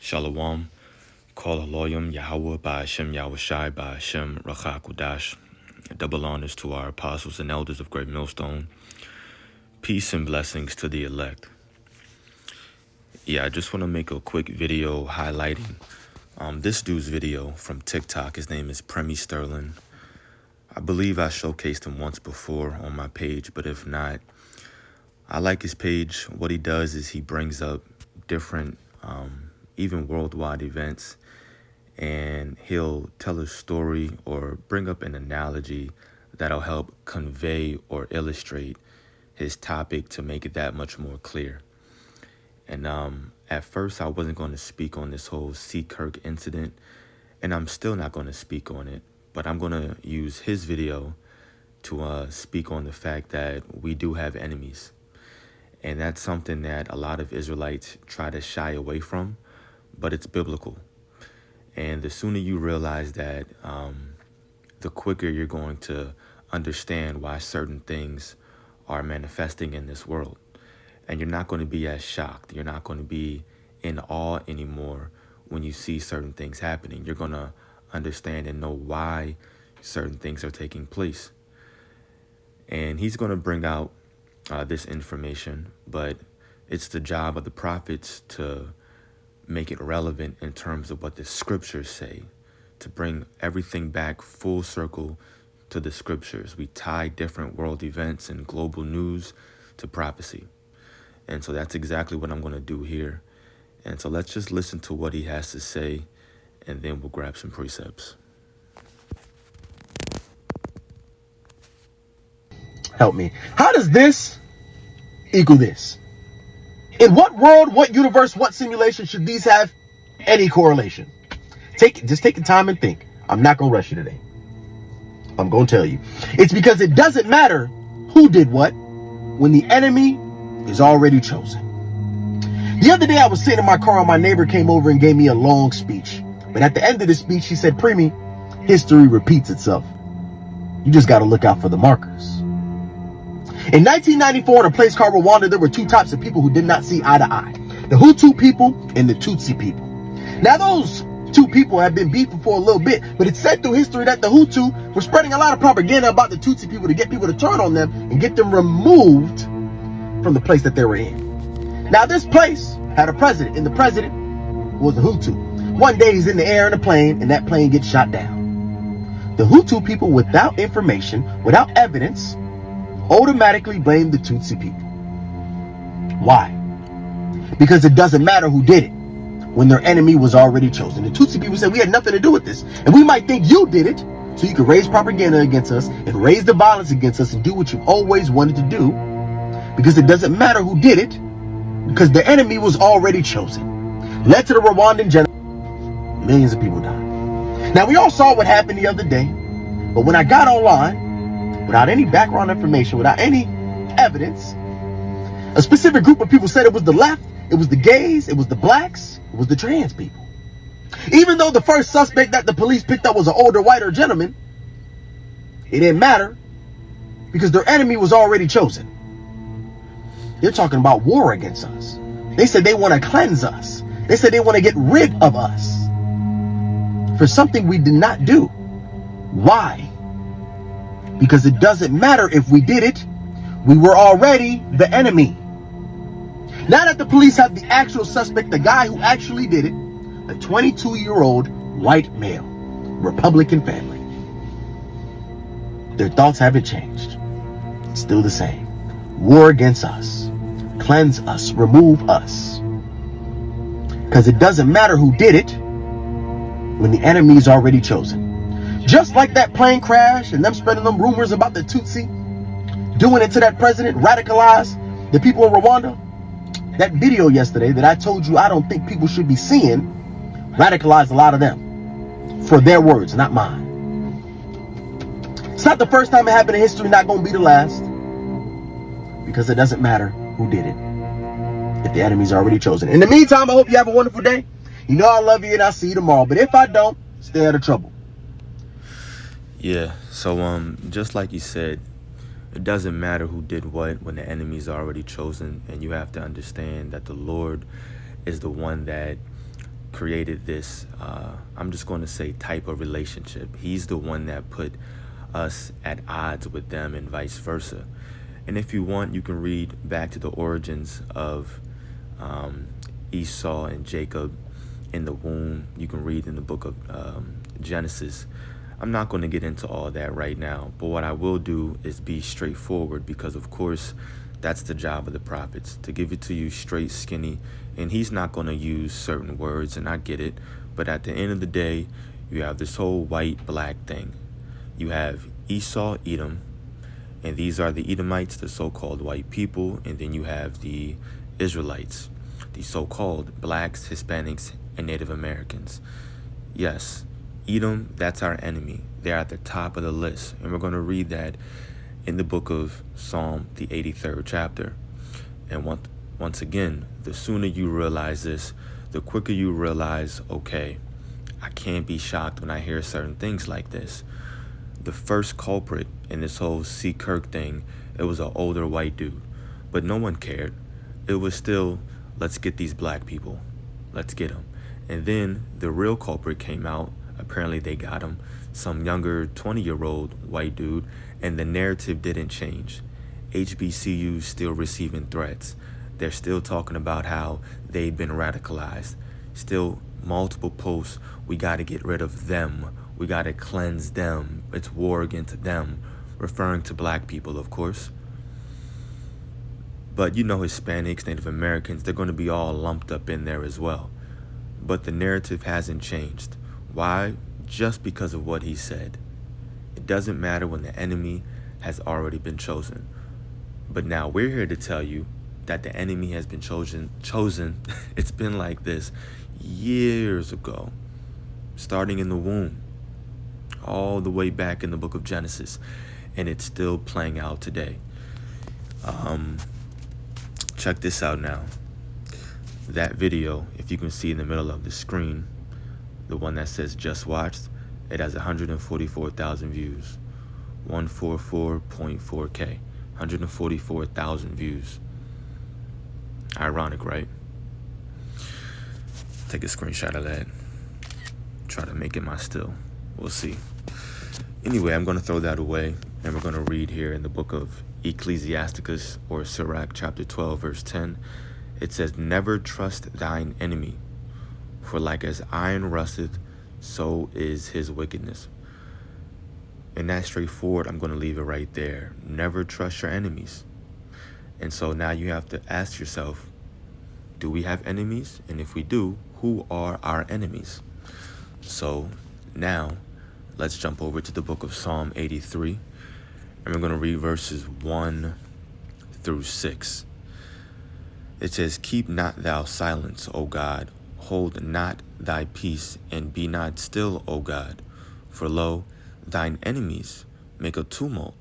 Shalom. Call Aloyim Yahweh by Hashem Yahushai by Hashem Rachakudash. Double honors to our apostles and elders of Great Millstone. Peace and blessings to the elect. Yeah, I just want to make a quick video highlighting this dude's video from TikTok. His name is Premi Sterling. I believe I showcased him once before on my page, but if not, I like his page. What he does is he brings up different, even worldwide events, and he'll tell a story or bring up an analogy that'll help convey or illustrate his topic to make it that much more clear. And at first, I wasn't going to speak on this whole C. Kirk incident, and I'm still not going to speak on it, but I'm going to use his video to speak on the fact that we do have enemies. And that's something that a lot of Israelites try to shy away from, but it's biblical. And the sooner you realize that, the quicker you're going to understand why certain things are manifesting in this world. And you're not going to be as shocked. You're not going to be in awe anymore when you see certain things happening. You're going to understand and know why certain things are taking place. And he's going to bring out this information, but it's the job of the prophets to make it relevant in terms of what the scriptures say, to bring everything back full circle to the scriptures. We tie different world events and global news to prophecy. And so that's exactly what I'm going to do here. And so let's just listen to what he has to say, and then we'll grab some precepts. Help me. How does this equal this? In what world, what universe, what simulation should these have any correlation? Just take the time and think. I'm not going to rush you today. I'm going to tell you. It's because it doesn't matter who did what when the enemy is already chosen. The other day I was sitting in my car and my neighbor came over and gave me a long speech. But at the end of the speech, he said, Premi, history repeats itself. You just got to look out for the markers. In 1994, in a place called Rwanda, there were two types of people who did not see eye to eye. The Hutu people and the Tutsi people. Now, those two people have been beefing for a little bit, but it's said through history that the Hutu were spreading a lot of propaganda about the Tutsi people to get people to turn on them and get them removed from the place that they were in. Now, this place had a president, and the president was a Hutu. One day he's in the air in a plane, and that plane gets shot down. The Hutu people, without information, without evidence, automatically blame the Tutsi people. Why? Because it doesn't matter who did it when their enemy was already chosen. The Tutsi people said we had nothing to do with this, and we might think you did it so you could raise propaganda against us and raise the violence against us and do what you've always wanted to do, because it doesn't matter who did it, because the enemy was already chosen. Led to the Rwandan genocide. Millions of people died. Now, we all saw what happened the other day, but when I got online, without any background information, without any evidence, a specific group of people said it was the left, it was the gays, it was the blacks, it was the trans people. Even though the first suspect that the police picked up was an older, whiter gentleman, it didn't matter because their enemy was already chosen. They're talking about war against us. They said they want to cleanse us. They said they want to get rid of us for something we did not do. Why? Because it doesn't matter if we did it. We were already the enemy. Now that the police have the actual suspect, the guy who actually did it, a 22-year-old white male, Republican family, their thoughts haven't changed. It's still the same. War against us. Cleanse us. Remove us. Because it doesn't matter who did it when the enemy is already chosen. Just like that plane crash and them spreading them rumors about the Tutsi doing it to that president, radicalized the people in Rwanda. That video yesterday that I told you I don't think people should be seeing radicalized a lot of them for their words, not mine. It's not the first time it happened in history, not going to be the last, because it doesn't matter who did it if the enemy's already chosen. In the meantime, I hope you have a wonderful day. You know I love you and I'll see you tomorrow. But if I don't, stay out of trouble. Yeah, so just like you said, it doesn't matter who did what when the enemy's already chosen, and you have to understand that the Lord is the one that created this, I'm just going to say, type of relationship. He's the one that put us at odds with them and vice versa. And if you want, you can read back to the origins of Esau and Jacob in the womb. You can read in the book of Genesis. I'm not going to get into all that right now, but what I will do is be straightforward, because of course that's the job of the prophets, to give it to you straight, skinny, and he's not going to use certain words, and I get it. But at the end of the day, you have this whole white-black thing. You have Esau, Edom, and these are the Edomites, the so-called white people, and then you have the Israelites, the so-called blacks, Hispanics, and Native Americans. Yes, Edom, that's our enemy. They're at the top of the list, and we're going to read that in the book of Psalm, the 83rd chapter. And once again, the sooner you realize this, the quicker you realize, okay, I can't be shocked when I hear certain things like this. The first culprit in this whole C. Kirk thing, it was an older white dude, but no one cared. It was still, let's get these black people. Let's get them. And then the real culprit came out. Apparently they got him, some younger 20-year-old white dude, and the narrative didn't change. HBCUs still receiving threats. They're still talking about how they've been radicalized. Still multiple posts, we got to get rid of them. We got to cleanse them. It's war against them, referring to black people, of course. But you know, Hispanics, Native Americans, they're going to be all lumped up in there as well. But the narrative hasn't changed. Why? Just because of what he said. It doesn't matter when the enemy has already been chosen. But now we're here to tell you that the enemy has been chosen. It's been like this years ago, starting in the womb, all the way back in the book of Genesis, and it's still playing out today. Check this out now. That video, if you can see in the middle of the screen, the one that says just watched, it has 144,000 views. 144.4K. 144,000 views. Ironic, right? Take a screenshot of that. Try to make it my still. We'll see. Anyway, I'm going to throw that away, and we're going to read here in the book of Ecclesiasticus, or Sirach, chapter 12, verse 10. It says, never trust thine enemy, for like as iron rusteth, so is his wickedness. And that's straightforward. I'm going to leave it right there. Never trust your enemies. And so now you have to ask yourself, do we have enemies? And if we do, who are our enemies? So now let's jump over to the book of Psalm 83. And we're going to read verses 1 through 6. It says, keep not thou silence, O God. Hold not thy peace, and be not still, O God. For lo, thine enemies make a tumult,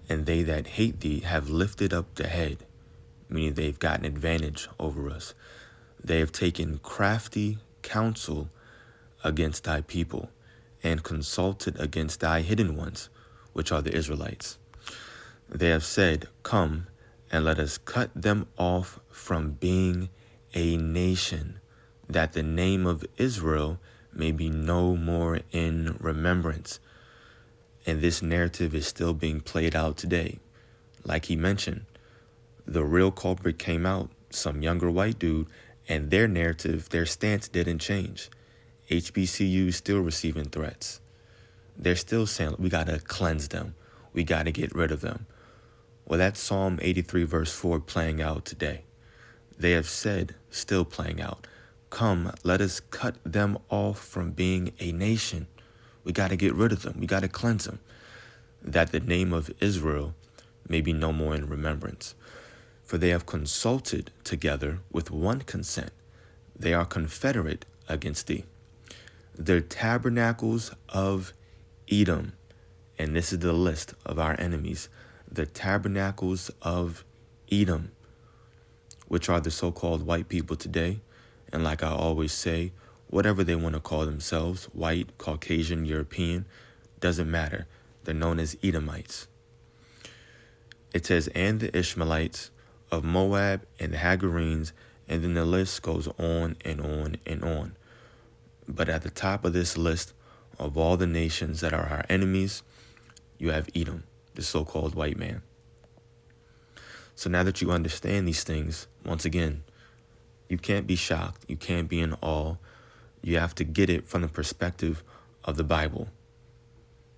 and they that hate thee have lifted up the head, meaning they've gotten advantage over us. They have taken crafty counsel against thy people, and consulted against thy hidden ones, which are the Israelites. They have said, come, and let us cut them off from being a nation, that the name of Israel may be no more in remembrance. And this narrative is still being played out today. Like he mentioned, the real culprit came out, some younger white dude, and their narrative, their stance didn't change. HBCUs still receiving threats. They're still saying, we got to cleanse them. We got to get rid of them. Well, that's Psalm 83 verse 4 playing out today. They have said, still playing out, come, let us cut them off from being a nation. We got to get rid of them. We got to cleanse them, that the name of Israel may be no more in remembrance. For they have consulted together with one consent. They are confederate against thee. Their tabernacles of Edom, and this is the list of our enemies, the tabernacles of Edom, which are the so-called white people today. And like I always say, whatever they want to call themselves, white, Caucasian, European, doesn't matter. They're known as Edomites. It says, and the Ishmaelites of Moab, and the Hagarenes, and then the list goes on and on and on. But at the top of this list of all the nations that are our enemies, you have Edom, the so-called white man. So now that you understand these things, once again, you can't be shocked. You can't be in awe. You have to get it from the perspective of the Bible.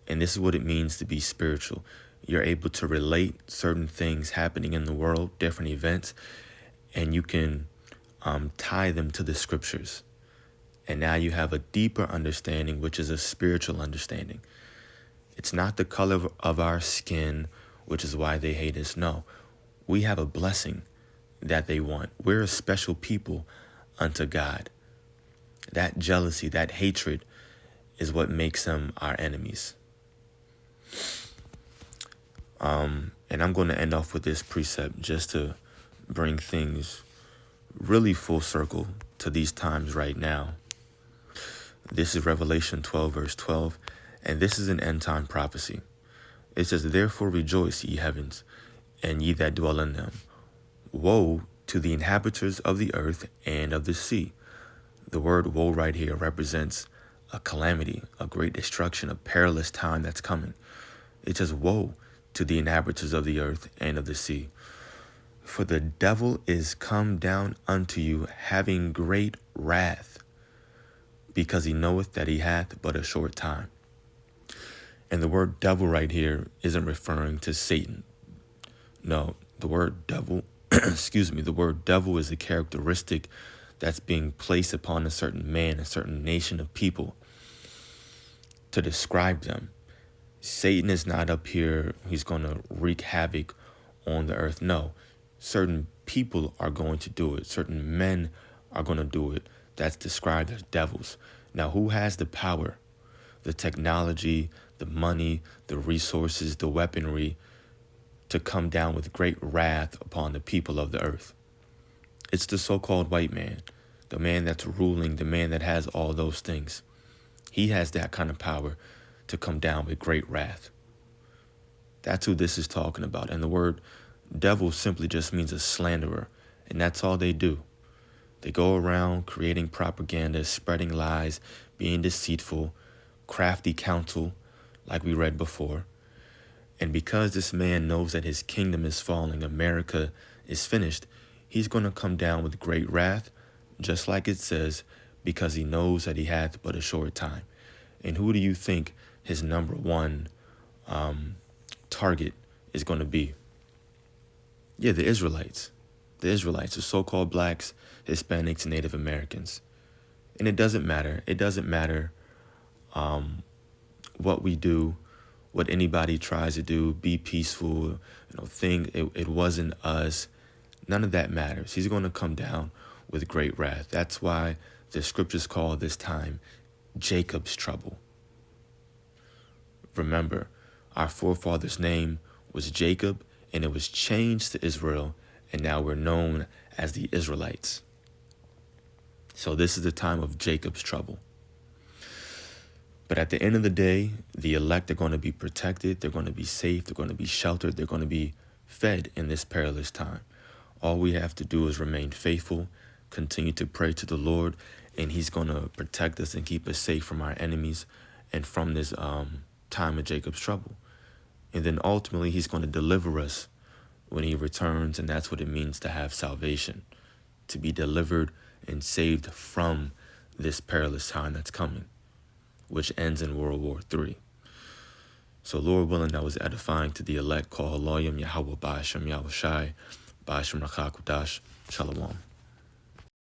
And this is what it means to be spiritual. You're able to relate certain things happening in the world, different events, and you can tie them to the scriptures. And now you have a deeper understanding, which is a spiritual understanding. It's not the color of our skin, which is why they hate us. No, we have a blessing that they want. We're a special people unto God. That jealousy, that hatred is what makes them our enemies. And I'm going to end off with this precept just to bring things really full circle to these times right now. This is Revelation 12, verse 12, and this is an end-time prophecy. It says, "Therefore rejoice, ye heavens, and ye that dwell in them. Woe to the inhabitants of the earth and of the sea." The word woe right here represents a calamity, a great destruction, a perilous time that's coming. It says, "Woe to the inhabitants of the earth and of the sea. For the devil is come down unto you, having great wrath, because he knoweth that he hath but a short time." And the word devil right here isn't referring to Satan. No, the word devil, the word devil is a characteristic that's being placed upon a certain man, a certain nation of people to describe them. Satan is not up here, he's going to wreak havoc on the earth. No, certain people are going to do it. Certain men are going to do it. That's described as devils. Now, who has the power, the technology, the money, the resources, the weaponry to come down with great wrath upon the people of the earth? It's the so-called white man, the man that's ruling, the man that has all those things. He has that kind of power to come down with great wrath. That's who this is talking about. And the word devil simply just means a slanderer. And that's all they do. They go around creating propaganda, spreading lies, being deceitful, crafty counsel, like we read before. And because this man knows that his kingdom is falling, America is finished, he's going to come down with great wrath, just like it says, because he knows that he hath but a short time. And who do you think his number one target is going to be? Yeah, the Israelites. The Israelites, the so-called blacks, Hispanics, Native Americans. And it doesn't matter. It doesn't matter what we do, what anybody tries to do, be peaceful, it wasn't us. None of that matters. He's going to come down with great wrath. That's why the scriptures call this time Jacob's trouble. Remember, our forefather's name was Jacob, and it was changed to Israel, and now we're known as the Israelites. So this is the time of Jacob's trouble. But at the end of the day, the elect are going to be protected, they're going to be safe, they're going to be sheltered, they're going to be fed in this perilous time. All we have to do is remain faithful, continue to pray to the Lord, and he's going to protect us and keep us safe from our enemies and from this time of Jacob's trouble. And then ultimately, he's going to deliver us when he returns, and that's what it means to have salvation, to be delivered and saved from this perilous time that's coming, which ends in World War III. So Lord willing, that was edifying to the elect. Call Haloyim Yahweh Ba'ashem Yahushai Ba'ashem Rachakudash Shalom.